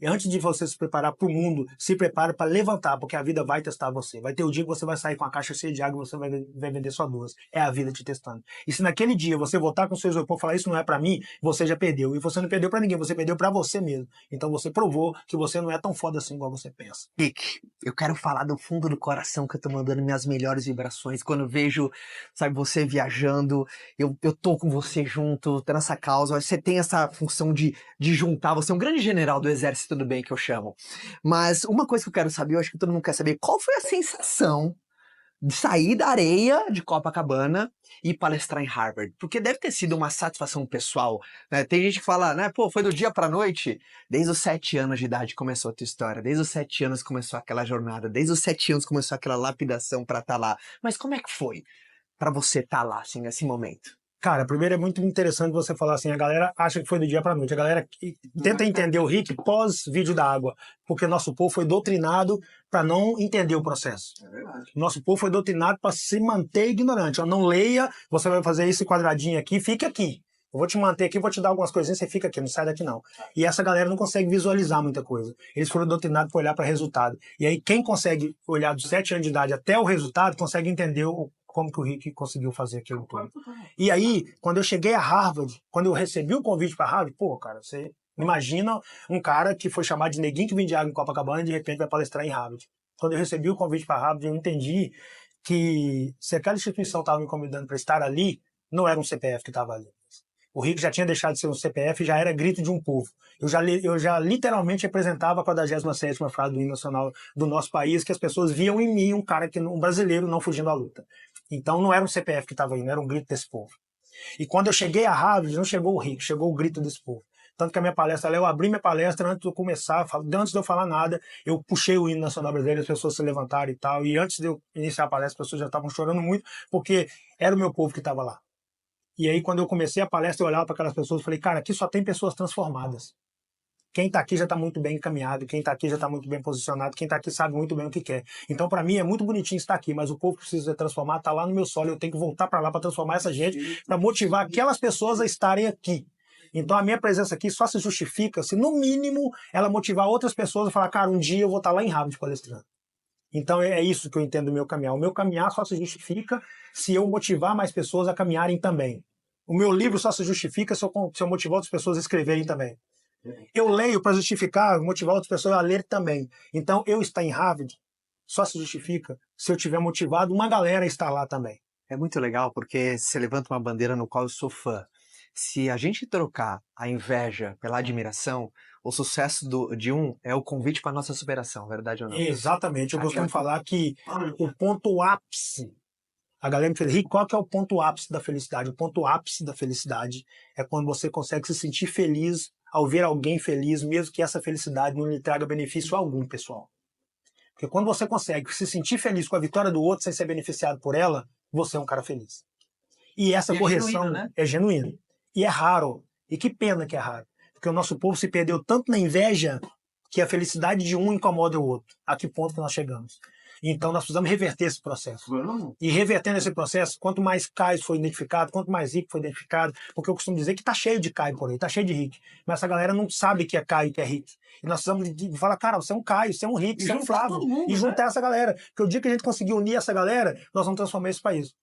E antes de você se preparar para o mundo, se prepare para levantar, porque a vida vai testar você. Vai ter o dia que você vai sair com a caixa cheia de água e você vai vender só 2. É a vida te testando. E se naquele dia você voltar com o seu isopor e falar isso não é para mim, você já perdeu. E você não perdeu para ninguém, você perdeu para você mesmo. Então você provou que você não é tão foda assim igual você pensa. Rick, eu quero falar do fundo do coração que eu tô mandando minhas melhores vibrações. Quando eu vejo, sabe, você viajando, eu tô com você junto, tá nessa causa. Você tem essa função de juntar, você é um grande general do exército do bem que eu chamo. Mas uma coisa que eu quero saber, eu acho que todo mundo quer saber, qual foi a sensação de sair da areia de Copacabana e palestrar em Harvard? Porque deve ter sido uma satisfação pessoal, né? Tem gente que fala, né, pô, foi do dia pra noite. Desde os 7 anos de idade começou a tua história, desde os 7 anos começou aquela jornada, desde os 7 anos começou aquela lapidação pra estar lá. Mas como é que foi pra você estar lá, assim, nesse momento? Cara, primeiro é muito interessante você falar assim, a galera acha que foi do dia pra noite, a galera tenta entender o Rick pós-vídeo da água, porque nosso povo foi doutrinado para não entender o processo. É verdade. Nosso povo foi doutrinado para se manter ignorante. Não leia, você vai fazer esse quadradinho aqui, fica aqui. Eu vou te manter aqui, vou te dar algumas coisinhas, você fica aqui, não sai daqui não. E essa galera não consegue visualizar muita coisa. Eles foram doutrinados para olhar para resultado. E aí quem consegue olhar dos 7 anos de idade até o resultado, consegue entender como que o Rick conseguiu fazer aquilo tudo. E aí, quando eu cheguei a Harvard, quando eu recebi o convite para Harvard, pô, cara, você imagina um cara que foi chamado de neguinho que vende água em Copacabana e de repente vai palestrar em Harvard. Quando eu recebi o convite para Harvard, eu entendi que se aquela instituição estava me convidando para estar ali, não era um CPF que estava ali. O Rick já tinha deixado de ser um CPF, já era grito de um povo. Eu já literalmente representava a 47ª frase do hino nacional do nosso país, que as pessoas viam em mim um brasileiro não fugindo à luta. Então não era um CPF que estava indo, era um grito desse povo. E quando eu cheguei a Harvard, não chegou o Rick, chegou o grito desse povo. Tanto que a minha palestra, eu abri minha palestra antes de eu começar, antes de eu falar nada, eu puxei o hino nacional brasileiro, as pessoas se levantaram e tal. E antes de eu iniciar a palestra, as pessoas já estavam chorando muito, porque era o meu povo que estava lá. E aí, quando eu comecei a palestra, eu olhava para aquelas pessoas e falei, cara, aqui só tem pessoas transformadas. Quem está aqui já está muito bem encaminhado, quem está aqui já está muito bem posicionado, quem está aqui sabe muito bem o que quer. Então, para mim, é muito bonitinho estar aqui, mas o povo precisa ser transformado, está lá no meu solo, eu tenho que voltar para lá para transformar essa gente, para motivar aquelas pessoas a estarem aqui. Então, a minha presença aqui só se justifica se, no mínimo, ela motivar outras pessoas a falar, cara, um dia eu vou estar lá em Harvard palestrando. Então, é isso que eu entendo do meu caminhar. O meu caminhar só se justifica se eu motivar mais pessoas a caminharem também. O meu livro só se justifica se eu motivar outras pessoas a escreverem também. Eu leio para justificar, motivar outras pessoas a ler também. Então, eu estar em Harvard só se justifica se eu tiver motivado uma galera a estar lá também. É muito legal porque você levanta uma bandeira no qual eu sou fã. Se a gente trocar a inveja pela admiração, o sucesso de um é o convite para nossa superação, verdade ou não? Exatamente. Eu costumo falar que o ponto ápice, a galera me fala, Rick, qual que é o ponto ápice da felicidade? O ponto ápice da felicidade é quando você consegue se sentir feliz ao ver alguém feliz, mesmo que essa felicidade não lhe traga benefício algum, pessoal. Porque quando você consegue se sentir feliz com a vitória do outro sem ser beneficiado por ela, você é um cara feliz. E essa correção genuíno, né? é genuína. E é raro. E que pena que é raro. Porque o nosso povo se perdeu tanto na inveja que a felicidade de um incomoda o outro. A que ponto que nós chegamos? Então nós precisamos reverter esse processo. E revertendo esse processo, quanto mais Caio for identificado, quanto mais Rick for identificado, porque eu costumo dizer que tá cheio de Caio por aí, tá cheio de Rick. Mas essa galera não sabe que é Caio e que é Rick. E nós precisamos de falar, cara, você é um Caio, você é um Rick, você é um Flávio. E juntar essa galera. Porque o dia que a gente conseguir unir essa galera, nós vamos transformar esse país.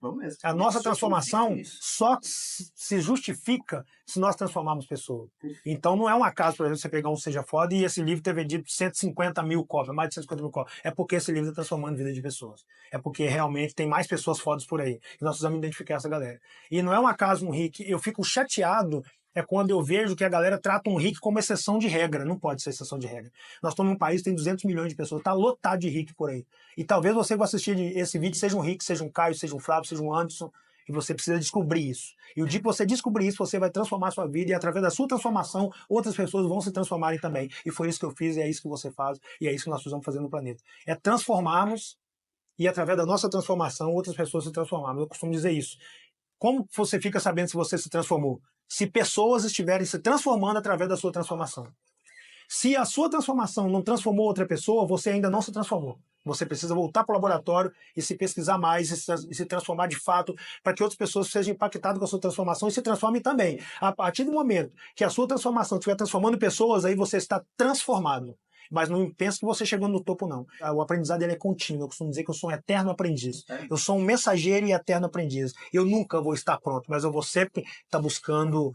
A nossa transformação só se justifica se nós transformarmos pessoas. Então não é um acaso, por exemplo, você pegar um Seja Foda e esse livro ter vendido 150 mil cópias, mais de 150 mil cópias. É porque esse livro está transformando a vida de pessoas. É porque realmente tem mais pessoas fodas por aí. E nós precisamos identificar essa galera. E não é um acaso um Rick. Eu fico chateado quando eu vejo que a galera trata um Rick como exceção de regra. Não pode ser exceção de regra. Nós estamos num país que tem 200 milhões de pessoas. Está lotado de Rick por aí. E talvez você que vai assistir esse vídeo seja um Rick, seja um Caio, seja um Flávio, seja um Anderson. E você precisa descobrir isso. E o dia que você descobrir isso, você vai transformar a sua vida. E através da sua transformação, outras pessoas vão se transformarem também. E foi isso que eu fiz, e é isso que você faz. E é isso que nós precisamos fazer no planeta. É transformarmos e através da nossa transformação, outras pessoas se transformarem. Eu costumo dizer isso. Como você fica sabendo se você se transformou? Se pessoas estiverem se transformando através da sua transformação. Se a sua transformação não transformou outra pessoa, você ainda não se transformou. Você precisa voltar para o laboratório e se pesquisar mais e se transformar de fato para que outras pessoas sejam impactadas com a sua transformação e se transformem também. A partir do momento que a sua transformação estiver transformando pessoas, aí você está transformado. Mas não pense que você chegou no topo, não. O aprendizado ele é contínuo. Eu costumo dizer que eu sou um eterno aprendiz. Eu sou um mensageiro e eterno aprendiz. Eu nunca vou estar pronto, mas eu vou sempre estar buscando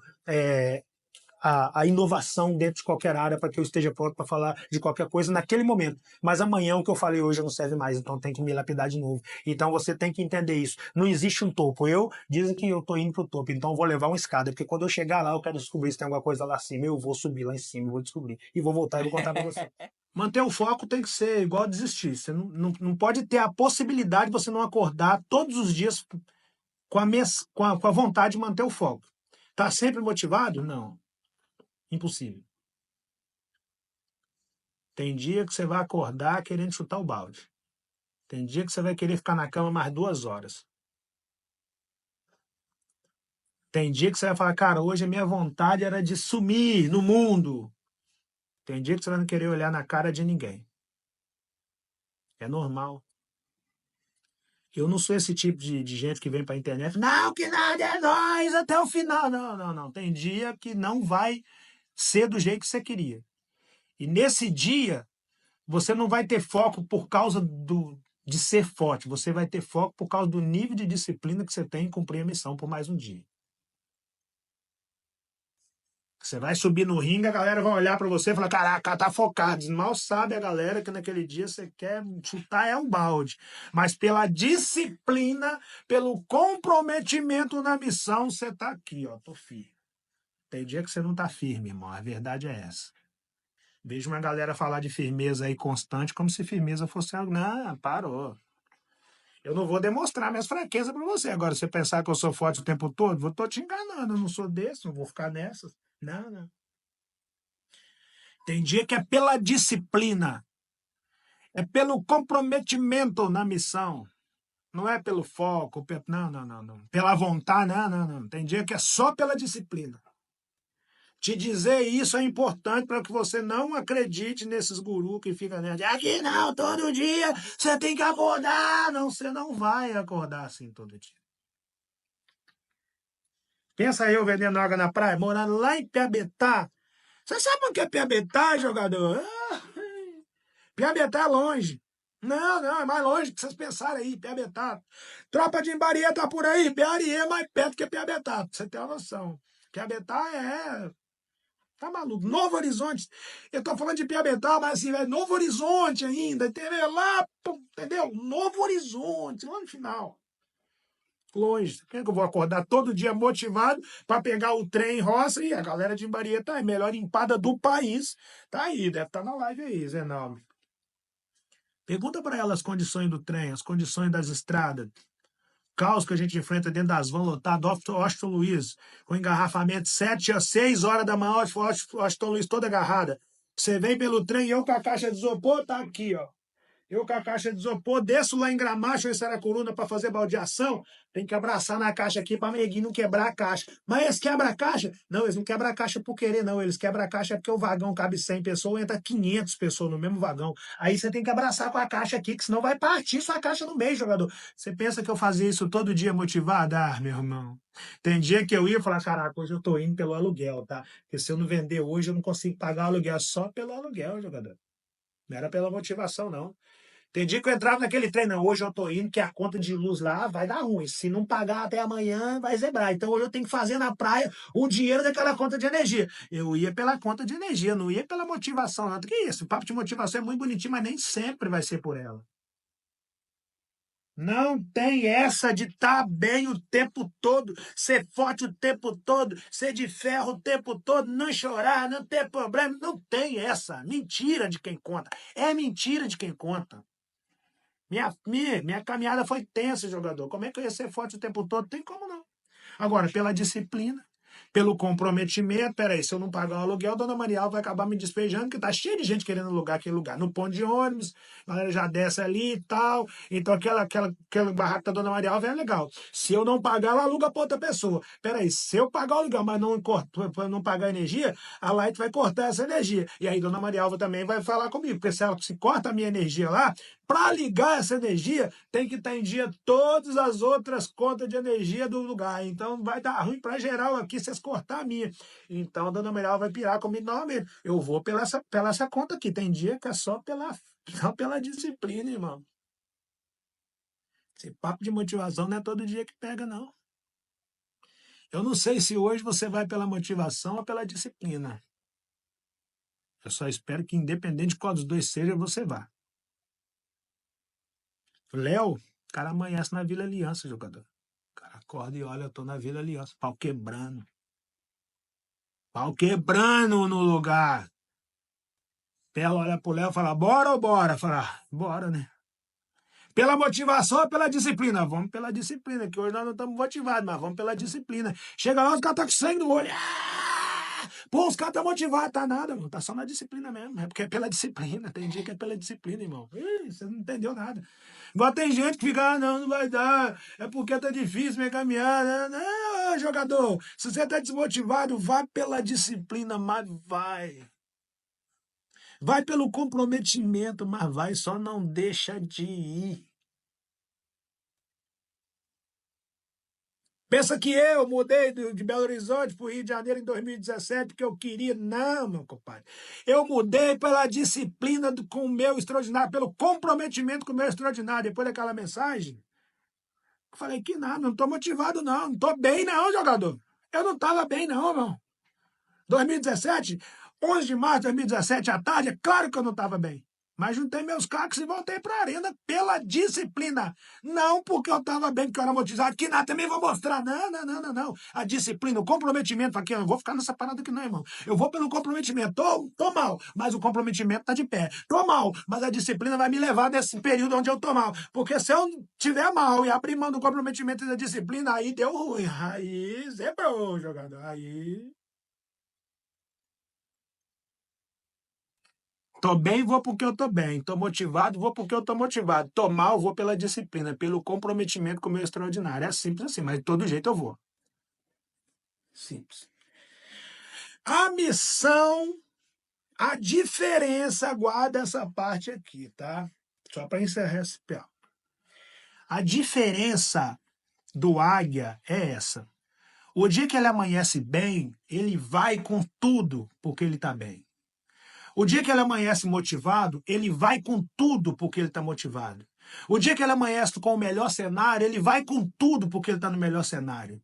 a inovação dentro de qualquer área para que eu esteja pronto para falar de qualquer coisa naquele momento. Mas amanhã o que eu falei hoje não serve mais, então tem que me lapidar de novo. Então você tem que entender isso. Não existe um topo. Dizem que eu estou indo para o topo, então eu vou levar uma escada, porque quando eu chegar lá eu quero descobrir se tem alguma coisa lá acima, eu vou subir lá em cima, vou descobrir. E vou voltar e vou contar para você. Manter o foco tem que ser igual desistir. Você não pode ter a possibilidade de você não acordar todos os dias com a vontade de manter o foco. Tá sempre motivado? Não. Impossível. Tem dia que você vai acordar querendo chutar o balde. Tem dia que você vai querer ficar na cama mais 2 horas. Tem dia que você vai falar, cara, hoje a minha vontade era de sumir no mundo. Tem dia que você vai não querer olhar na cara de ninguém. É normal. Eu não sou esse tipo de gente que vem pra internet, não, que nada é nós até o final. Não. Tem dia que não vai ser do jeito que você queria. E nesse dia, você não vai ter foco por causa de ser forte. Você vai ter foco por causa do nível de disciplina que você tem em cumprir a missão por mais um dia. Você vai subir no ringue, a galera vai olhar pra você e falar, caraca, tá focado. Mal sabe a galera que naquele dia você quer chutar um balde. Mas pela disciplina, pelo comprometimento na missão, você tá aqui, ó, tô firme. Tem dia que você não tá firme, irmão. A verdade é essa. Vejo uma galera falar de firmeza aí constante, como se firmeza fosse algo. Não, parou. Eu não vou demonstrar minhas fraquezas pra você. Agora, você pensar que eu sou forte o tempo todo, tô te enganando. Eu não sou desse, não vou ficar nessas. Não. Tem dia que é pela disciplina, é pelo comprometimento na missão. Não é pelo foco, não. Pela vontade, não. Tem dia que é só pela disciplina. Te dizer isso é importante para que você não acredite nesses gurus que ficam dizendo, aqui não, todo dia você tem que acordar. Não, você não vai acordar assim todo dia. Pensa eu vendendo água na praia, morando lá em Piabetá. Você sabe o que é Piabetá, jogador? Piabetá é longe. Não, é mais longe que vocês pensaram aí, Piabetá. Tropa de Imbaria tá por aí, Piarie é mais perto que Piabetá, pra você ter uma noção. Piabetá é Tá maluco? Novo Horizonte. Eu tô falando de Piabental, mas assim, é Novo Horizonte ainda, entendeu? Lá, pô, entendeu? Novo Horizonte, lá no final. Longe. Quer que eu vou acordar todo dia motivado para pegar o trem roça e a galera de Imbaria tá aí, melhor empada do país. Tá aí, deve estar na live aí, Zé Nalme. Pergunta para ela as condições do trem, as condições das estradas. Caos que a gente enfrenta dentro das vans lotadas, Washington Luiz, com engarrafamento 7 a 6 horas da manhã, Washington Luiz toda agarrada. Você vem pelo trem, eu com a caixa de isopor, tá aqui, ó. Eu com a caixa de isopor, desço lá em Gramacho, em Saracuruna, para fazer baldeação, tem que abraçar na caixa aqui para neguinho não quebrar a caixa. Mas eles quebram a caixa? Não, eles não quebram a caixa por querer, não. Eles quebram a caixa porque o vagão cabe 100 pessoas, entra 500 pessoas no mesmo vagão. Aí você tem que abraçar com a caixa aqui, que senão vai partir sua caixa no meio, jogador. Você pensa que eu fazia isso todo dia motivado? Ah, meu irmão. Tem dia que eu ia falar, caraca, hoje eu tô indo pelo aluguel, tá? Porque se eu não vender hoje, eu não consigo pagar o aluguel. Só pelo aluguel, jogador. Não era pela motivação, não. Tem dia que eu entrava naquele trem, não, hoje eu tô indo, que a conta de luz lá vai dar ruim. Se não pagar até amanhã, vai zebrar. Então hoje eu tenho que fazer na praia o dinheiro daquela conta de energia. Eu ia pela conta de energia, não ia pela motivação. Não. Que isso? O papo de motivação é muito bonitinho, mas nem sempre vai ser por ela. Não tem essa de estar bem o tempo todo, ser forte o tempo todo, ser de ferro o tempo todo, não chorar, não ter problema. Não tem essa. Mentira de quem conta. É mentira de quem conta. Minha caminhada foi tensa, jogador. Como é que eu ia ser forte o tempo todo? Tem como não. Agora, pela disciplina, pelo comprometimento, peraí, se eu não pagar o aluguel, dona Marial vai acabar me despejando, porque tá cheio de gente querendo alugar aquele lugar. No ponto de ônibus, a galera já desce ali e tal. Então, aquela barraca da dona Marial é legal. Se eu não pagar, ela aluga para outra pessoa. Peraí, se eu pagar o aluguel, mas não pagar a energia, a Light vai cortar essa energia. E aí, dona Marialva também vai falar comigo, porque se ela se corta a minha energia lá, para ligar essa energia, tem que estar em dia todas as outras contas de energia do lugar. Então vai dar ruim para geral aqui se vocês cortar a minha. Então a dona Meral vai pirar comigo. Não, amigo, eu vou pela essa conta aqui. Tem dia que é só pela disciplina, irmão. Esse papo de motivação não é todo dia que pega, não. Eu não sei se hoje você vai pela motivação ou pela disciplina. Eu só espero que, independente de qual dos dois seja, você vá. Léo, o cara amanhece na Vila Aliança, jogador. O cara acorda e olha, eu tô na Vila Aliança. Pau quebrando. Pau quebrando no lugar. Pela olha pro Léo e fala, bora ou bora? Fala, bora, né? Pela motivação ou pela disciplina? Vamos pela disciplina, que hoje nós não estamos motivados, mas vamos pela disciplina. Chega lá, os caras estão com sangue no olho. Pô, os caras estão motivados, tá nada, mano. Tá só na disciplina mesmo. É porque é pela disciplina. Tem dia que é pela disciplina, irmão. Ih, você não entendeu nada. Igual tem gente que fica, não vai dar. É porque tá difícil minha caminhada. Não, jogador. Se você tá desmotivado, vai pela disciplina, mas vai. Vai pelo comprometimento, mas vai, só não deixa de ir. Pensa que eu mudei de Belo Horizonte para o Rio de Janeiro em 2017 porque eu queria. Não, meu compadre. Eu mudei pela disciplina com o meu extraordinário, pelo comprometimento com o meu extraordinário. Depois daquela mensagem, eu falei que nada, não estou motivado não estou bem não, jogador. Eu não estava bem não, irmão. 2017, 11 de março de 2017 à tarde, é claro que eu não estava bem. Mas juntei meus cacos e voltei para a arena pela disciplina. Não porque eu estava bem, porque eu era motivado, que nada, também vou mostrar. Não. A disciplina, o comprometimento, aqui, eu não vou ficar nessa parada aqui não, irmão. Eu vou pelo comprometimento. Tô mal, mas o comprometimento está de pé. Tô mal, mas a disciplina vai me levar nesse período onde eu tô mal. Porque se eu tiver mal e abrir mão do comprometimento e da disciplina, aí deu ruim. Aí zebrou, jogador. Aí... Tô bem, vou porque eu tô bem. Tô motivado, vou porque eu tô motivado. Tô mal, vou pela disciplina, pelo comprometimento com o meu extraordinário. É simples assim, mas de todo jeito eu vou. Simples. A missão, a diferença, guarda essa parte aqui, tá? Só para encerrar esse papo. A diferença do águia é essa. O dia que ele amanhece bem, ele vai com tudo porque ele tá bem. O dia que ele amanhece motivado, ele vai com tudo porque ele está motivado. O dia que ele amanhece com o melhor cenário, ele vai com tudo porque ele está no melhor cenário.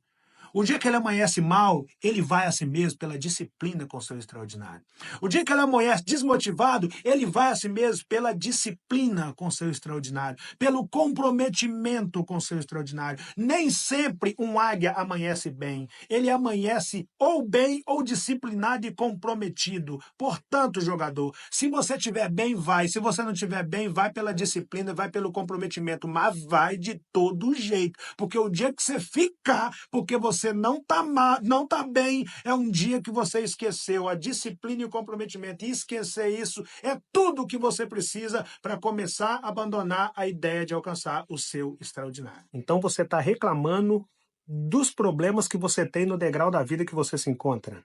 O dia que ele amanhece mal, ele vai a si mesmo pela disciplina com seu extraordinário. O dia que ele amanhece desmotivado, ele vai a si mesmo pela disciplina com seu extraordinário, pelo comprometimento com seu extraordinário. Nem sempre um águia amanhece bem. Ele amanhece ou bem ou disciplinado e comprometido. Portanto, jogador, se você estiver bem, vai. Se você não estiver bem, vai pela disciplina, vai pelo comprometimento, mas vai de todo jeito. Porque o dia que você ficar, porque você não tá bem, é um dia que você esqueceu a disciplina e o comprometimento. E esquecer isso é tudo o que você precisa para começar a abandonar a ideia de alcançar o seu extraordinário. Então você está reclamando dos problemas que você tem no degrau da vida que você se encontra.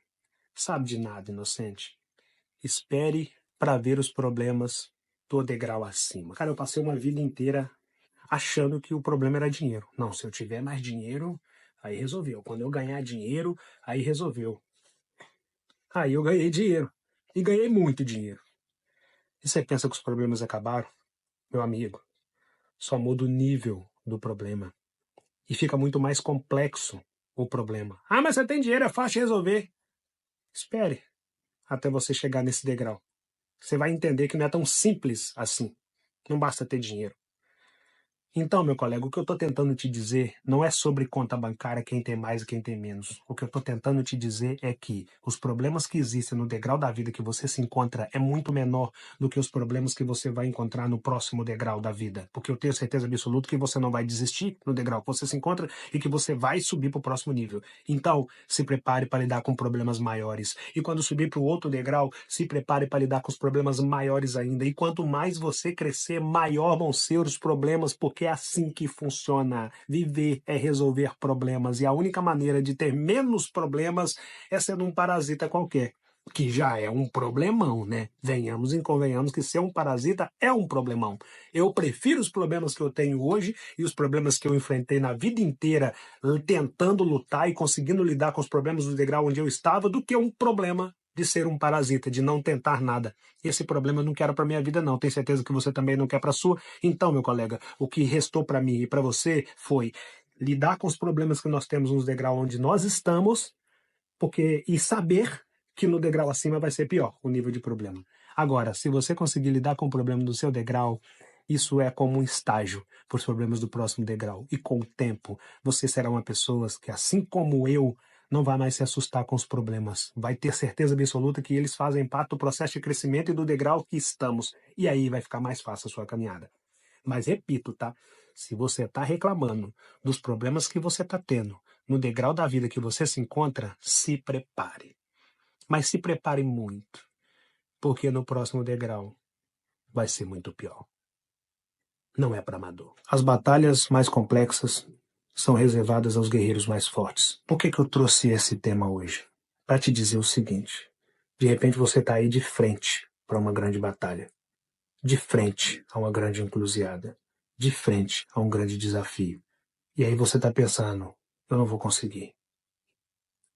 Sabe de nada, inocente. Espere para ver os problemas do degrau acima. Cara, eu passei uma vida inteira achando que o problema era dinheiro. Não, se eu tiver mais dinheiro, aí resolveu. Quando eu ganhar dinheiro, aí resolveu. Aí eu ganhei dinheiro. E ganhei muito dinheiro. E você pensa que os problemas acabaram? Meu amigo, só muda o nível do problema. E fica muito mais complexo o problema. Ah, mas você tem dinheiro, é fácil de resolver. Espere até você chegar nesse degrau. Você vai entender que não é tão simples assim. Não basta ter dinheiro. Então, meu colega, o que eu estou tentando te dizer não é sobre conta bancária, quem tem mais e quem tem menos. O que eu estou tentando te dizer é que os problemas que existem no degrau da vida que você se encontra é muito menor do que os problemas que você vai encontrar no próximo degrau da vida. Porque eu tenho certeza absoluta que você não vai desistir no degrau que você se encontra e que você vai subir para o próximo nível. Então, se prepare para lidar com problemas maiores. E quando subir para o outro degrau, se prepare para lidar com os problemas maiores ainda. E quanto mais você crescer, maior vão ser os problemas, porque é assim que funciona. Viver é resolver problemas. E a única maneira de ter menos problemas é sendo um parasita qualquer. Que já é um problemão, né? Venhamos e convenhamos que ser um parasita é um problemão. Eu prefiro os problemas que eu tenho hoje e os problemas que eu enfrentei na vida inteira tentando lutar e conseguindo lidar com os problemas do degrau onde eu estava do que um problema de ser um parasita, de não tentar nada. Esse problema eu não quero para minha vida não. Tenho certeza que você também não quer para sua. Então, meu colega, o que restou para mim e para você foi lidar com os problemas que nós temos nos degrau onde nós estamos, e saber que no degrau acima vai ser pior o nível de problema. Agora, se você conseguir lidar com o problema do seu degrau, isso é como um estágio para os problemas do próximo degrau. E com o tempo, você será uma pessoa que, assim como eu, não vai mais se assustar com os problemas. Vai ter certeza absoluta que eles fazem parte do processo de crescimento e do degrau que estamos. E aí vai ficar mais fácil a sua caminhada. Mas repito, tá? Se você está reclamando dos problemas que você está tendo no degrau da vida que você se encontra, se prepare. Mas se prepare muito, porque no próximo degrau vai ser muito pior. Não é para amador. As batalhas mais complexas são reservadas aos guerreiros mais fortes. Por que eu trouxe esse tema hoje? Para te dizer o seguinte: de repente você está aí de frente para uma grande batalha, de frente a uma grande encruzilhada, de frente a um grande desafio. E aí você está pensando, eu não vou conseguir.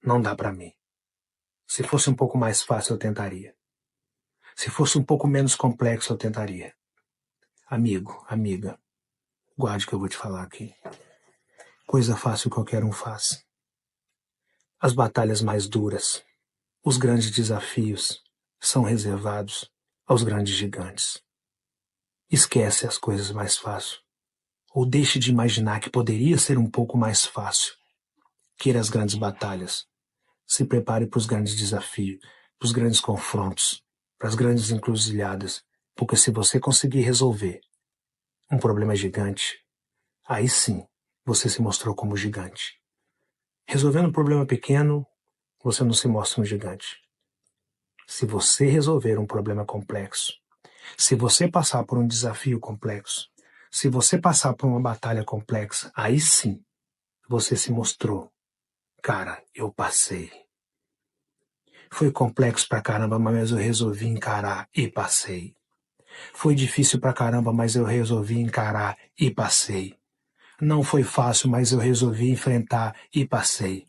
Não dá para mim. Se fosse um pouco mais fácil, eu tentaria. Se fosse um pouco menos complexo, eu tentaria. Amigo, amiga, guarde o que eu vou te falar aqui. Coisa fácil qualquer um faz. As batalhas mais duras, os grandes desafios, são reservados aos grandes gigantes. Esquece as coisas mais fáceis. Ou deixe de imaginar que poderia ser um pouco mais fácil. Queira as grandes batalhas. Se prepare para os grandes desafios, para os grandes confrontos, para as grandes encruzilhadas, porque se você conseguir resolver um problema gigante, aí sim você se mostrou como gigante. Resolvendo um problema pequeno, você não se mostra um gigante. Se você resolver um problema complexo, se você passar por um desafio complexo, se você passar por uma batalha complexa, aí sim você se mostrou. Cara, eu passei. Foi complexo pra caramba, mas eu resolvi encarar e passei. Foi difícil pra caramba, mas eu resolvi encarar e passei. Não foi fácil, mas eu resolvi enfrentar e passei.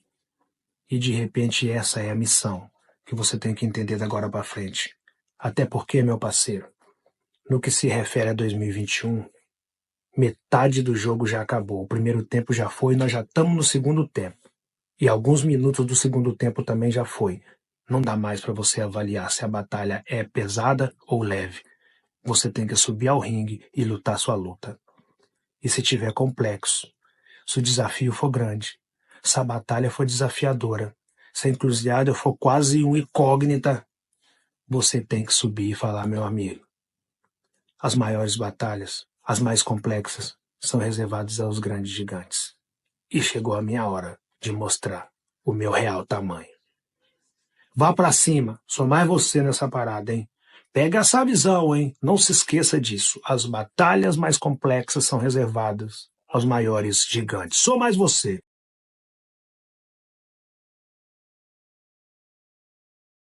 E de repente essa é a missão que você tem que entender da agora pra frente. Até porque, meu parceiro, no que se refere a 2021, metade do jogo já acabou. O primeiro tempo já foi e nós já estamos no segundo tempo. E alguns minutos do segundo tempo também já foi. Não dá mais para você avaliar se a batalha é pesada ou leve. Você tem que subir ao ringue e lutar sua luta. E se tiver complexo, se o desafio for grande, se a batalha for desafiadora, se a encruzilhada for quase uma incógnita, você tem que subir e falar, meu amigo, as maiores batalhas, as mais complexas, são reservadas aos grandes gigantes. E chegou a minha hora de mostrar o meu real tamanho. Vá pra cima, sou mais você nessa parada, hein? Pega essa visão, hein? Não se esqueça disso. As batalhas mais complexas são reservadas aos maiores gigantes. Sou mais você.